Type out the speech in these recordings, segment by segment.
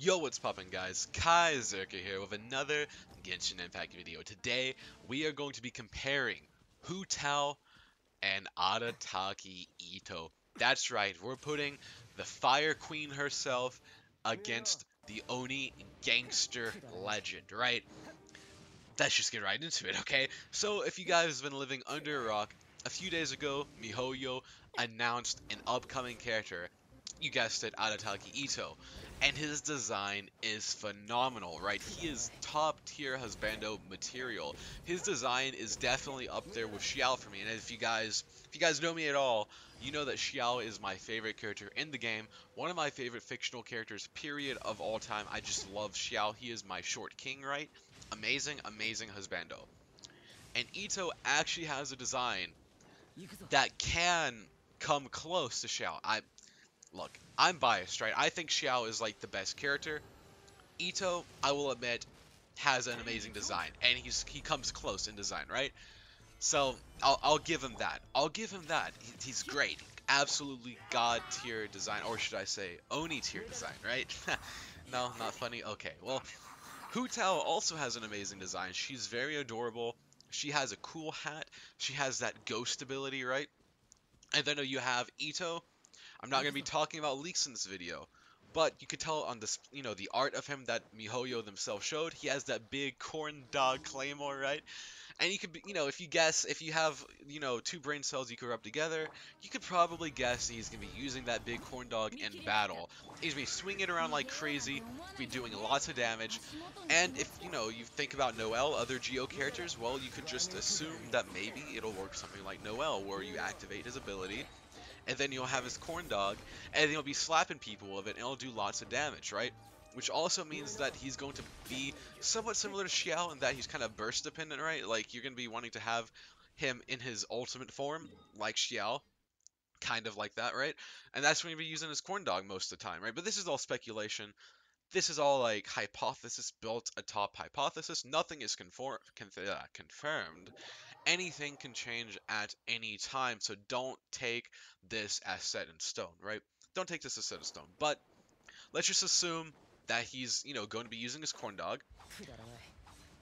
Yo, what's poppin' guys? Zerka here with another Genshin Impact video. Today, we are going to be comparing Hu Tao and Arataki Itto. That's right, we're putting the Fire Queen herself against the Oni gangster legend, right? Let's just get right into it, okay? So, if you guys have been living under a rock, a few days ago, MiHoYo announced an upcoming character. You guessed it, Arataki Itto. And his design is phenomenal, right? He is top tier husbando material. His design is definitely up there with Xiao for me. And if you guys know me at all, you know that Xiao is my favorite character in the game. One of my favorite fictional characters, period, of all time. I just love Xiao. He is my short king, right? Amazing, amazing husbando. And Itto actually has a design that can come close to Xiao. Look, I'm biased, right? I think Xiao is like the best character. Itto, I will admit, has an amazing design, and he comes close in design, right? So I'll give him that. I'll give him that. He's great. Absolutely god tier design, or should I say Oni tier design, right? No, not funny. Okay, well, Hu Tao also has an amazing design. She's very adorable. She has a cool hat. She has that ghost ability, right? And then you have Itto. I'm not going to be talking about leaks in this video, but you could tell on this, the art of him that MiHoYo themselves showed. He has that big corn dog claymore, right? And you could, if you have, two brain cells you could rub together, you could probably guess he's going to be using that big corn dog in battle. He's going to be swinging it around like crazy, be doing lots of damage. And if, you think about Noelle, other Geo characters, well, you could just assume that maybe it'll work something like Noelle, where you activate his ability, and then you'll have his corn dog, and then you'll be slapping people with it, and it'll do lots of damage, right? Which also means that he's going to be somewhat similar to Xiao in that he's kind of burst dependent, right? Like, you're going to be wanting to have him in his ultimate form, like Xiao, kind of like that, right? And that's when you'll be using his corn dog most of the time, right? But this is all speculation. This is all, like, hypothesis built atop hypothesis. Nothing is confirmed. Anything can change at any time, so don't take this as set in stone, right? Don't take this as set in stone. But let's just assume that he's, going to be using his corn dog.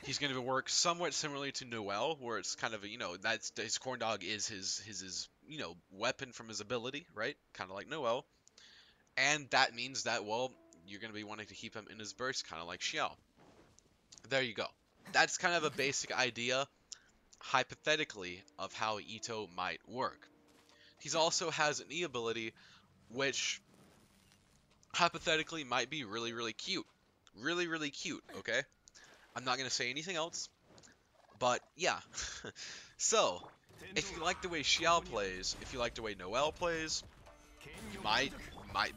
He's going to work somewhat similarly to Noelle, where it's kind of that's his corn dog is his weapon from his ability, right? Kind of like Noelle, and that means that, well, you're going to be wanting to keep him in his burst, kind of like Xiao. There you go. That's kind of a basic idea, hypothetically, of how Itto might work. He also has an E ability, which hypothetically might be really, really cute. Really, really cute, okay? I'm not going to say anything else, but yeah. So, if you like the way Xiao plays, if you like the way Noelle plays, you might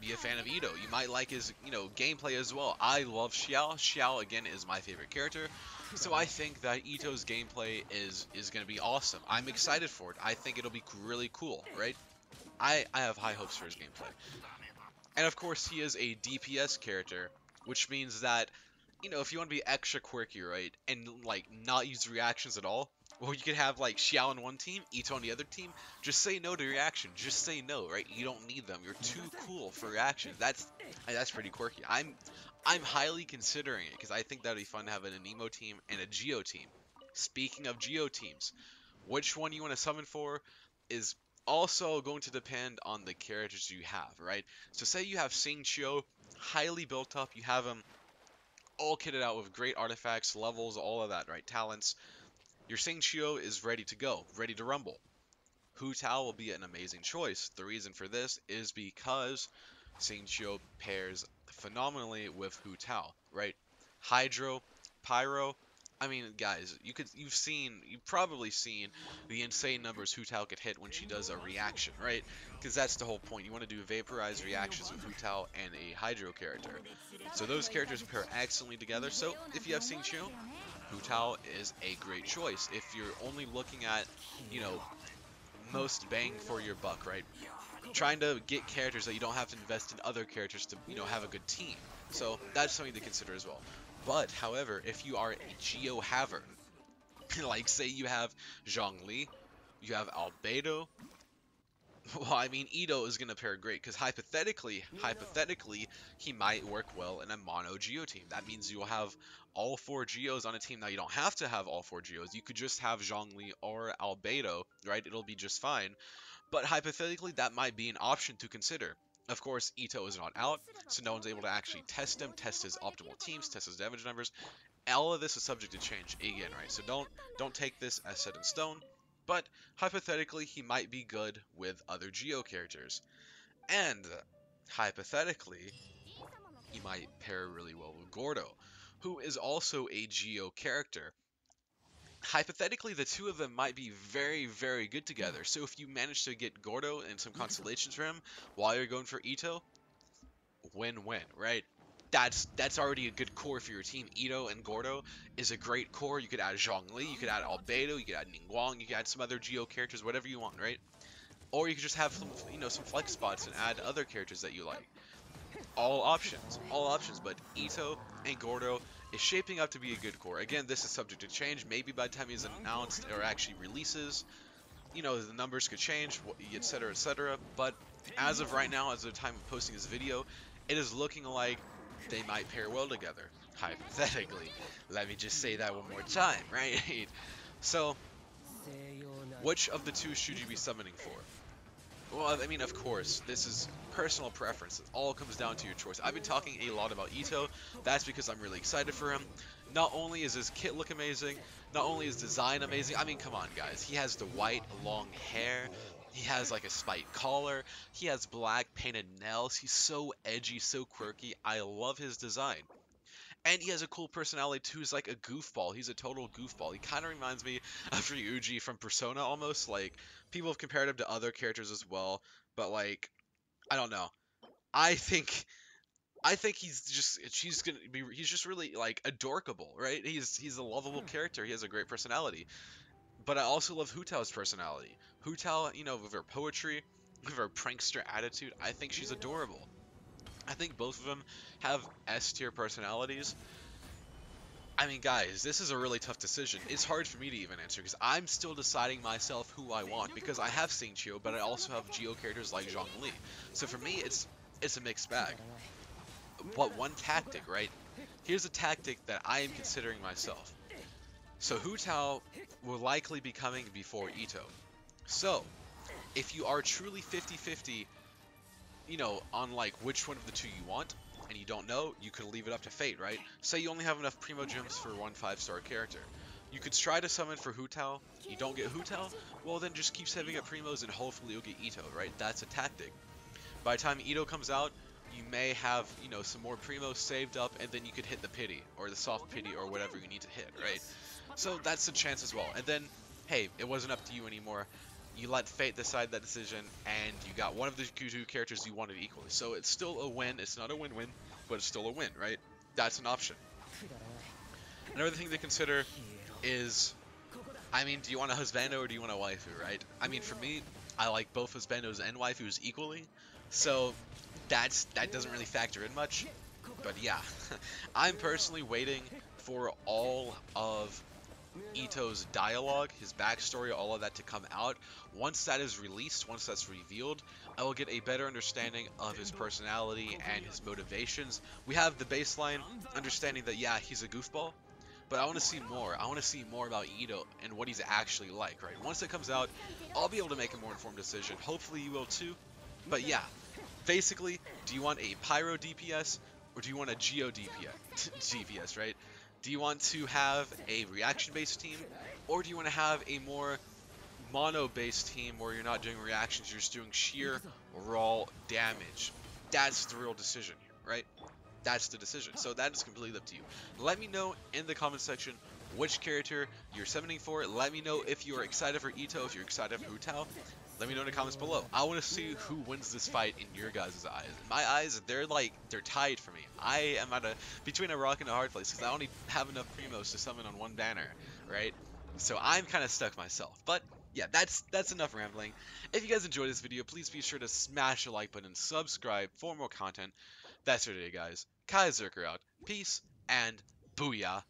be a fan of Itto. You might like his, gameplay as well. I love Xiao. Xiao, again, is my favorite character. So I think that Itto's gameplay is going to be awesome. I'm excited for it. I think it'll be really cool, right? I have high hopes for his gameplay. And of course, he is a DPS character, which means that, if you want to be extra quirky, right, and, like, not use reactions at all, well, you could have, like, Xiao on one team, Itto on the other team. Just say no to reaction. Just say no, right? You don't need them. You're too cool for reactions. That's pretty quirky. I'm highly considering it, because I think that would be fun to have an Anemo team and a Geo team. Speaking of Geo teams, which one you want to summon for is also going to depend on the characters you have, right? So say you have Xingqiu, highly built up, you have him all kitted out with great artifacts, levels, all of that, right? Talents. Your Xingqiu is ready to go, ready to rumble. Hu Tao will be an amazing choice. The reason for this is because Xingqiu pairs phenomenally with Hu Tao, right? Hydro, Pyro. I mean, guys, you've probably seen the insane numbers Hu Tao could hit when she does a reaction, right? Because that's the whole point. You want to do vaporized reactions with Hu Tao and a Hydro character. So those characters pair excellently together. So if you have Xingqiu, Hu Tao is a great choice. If you're only looking at, most bang for your buck, right? Trying to get characters that you don't have to invest in other characters to, have a good team. So that's something to consider as well. But, however, if you are a Geo haver, like say you have Zhongli, you have Albedo, Well, I mean, Itto is gonna pair great because hypothetically, he might work well in a mono Geo team. That means you'll have all four Geos on a team. Now you don't have to have all four Geos. You could just have Zhongli or Albedo, right? It'll be just fine. But hypothetically, that might be an option to consider. Of course, Itto is not out, so no one's able to actually test him, test his optimal teams, test his damage numbers. All of this is subject to change again, right? So don't take this as set in stone. But hypothetically, he might be good with other Geo characters. And hypothetically, he might pair really well with Gordo, who is also a Geo character. Hypothetically, the two of them might be very, very good together. So if you manage to get Gordo and some constellations for him while you're going for Itto, win-win, right? That's already a good core for your team. Itto and Gordo is a great core. You could add Zhongli, you could add Albedo, you could add Ningguang, you could add some other Geo characters, whatever you want, right? Or you could just have some, some flex spots and add other characters that you like. All options. But Itto and Gordo is shaping up to be a good core. Again, this is subject to change. Maybe by the time he's announced or actually releases, the numbers could change, etc., etc. But as of right now, as of the time of posting this video, it is looking like they might pair well together. Hypothetically. Let me just say that one more time, right? So, which of the two should you be summoning for? Well, I mean, of course, this is personal preference. It all comes down to your choice. I've been talking a lot about Itto. That's because I'm really excited for him. Not only is his kit look amazing, not only is design amazing. I mean, come on, guys. He has the white, long hair. He has like a spiked collar. He has black painted nails. He's so edgy, so quirky. I love his design. And he has a cool personality too. He's like a goofball. He's a total goofball. He kind of reminds me of Ryuji from Persona almost. Like, people have compared him to other characters as well. But like, I don't know. I think he's just really like adorkable, right? He's a lovable character. He has a great personality. But I also love Hu Tao's personality. Hu Tao, with her poetry, with her prankster attitude, I think she's adorable. I think both of them have S tier personalities. I mean, guys, this is a really tough decision. It's hard for me to even answer because I'm still deciding myself who I want because I have seen Chio, but I also have Geo characters like Zhongli. So for me, it's a mixed bag. But one tactic, right? Here's a tactic that I am considering myself. So Hu Tao will likely be coming before Itto. So if you are truly 50-50, on like which one of the two you want, and you don't know, you can leave it up to fate, right? Say you only have enough Primo Gems for one 5-star character. You could try to summon for Hu Tao, you don't get Hu Tao, well then just keep saving up Primos and hopefully you'll get Itto, right? That's a tactic. By the time Itto comes out, you may have, some more Primos saved up, and then you could hit the pity, or the soft pity, or whatever you need to hit, right? So that's a chance as well. And then, hey, it wasn't up to you anymore. You let fate decide that decision, and you got one of the two characters you wanted equally. So it's still a win. It's not a win-win, but it's still a win, right? That's an option. Another thing to consider is, I mean, do you want a husbando or do you want a waifu, right? I mean, for me, I like both husbandos and waifus equally, so that doesn't really factor in much. But yeah, I'm personally waiting for all of Itto's dialogue, his backstory, all of that to come out. Once that is released, once that's revealed, I will get a better understanding of his personality and his motivations. We have the baseline understanding that, yeah, he's a goofball, but I want to see more. I want to see more about Itto and what he's actually like, right? Once it comes out, I'll be able to make a more informed decision. Hopefully you will too. But yeah, basically, do you want a Pyro DPS or do you want a Geo DPS, right? Do you want to have a reaction-based team, or do you want to have a more mono-based team where you're not doing reactions, you're just doing sheer raw damage? That's the real decision here, right? That's the decision. So that is completely up to you. Let me know in the comment section which character you're summoning for. Let me know if you're excited for Itto, if you're excited for Hu Tao. Let me know in the comments below. I want to see who wins this fight in your guys' eyes. In my eyes, they're tied for me. I am between a rock and a hard place because I only have enough Primos to summon on one banner, right? So I'm kind of stuck myself. But yeah, that's enough rambling. If you guys enjoyed this video, please be sure to smash the like button and subscribe for more content. That's it today, guys. Kai Zerker out. Peace and booyah.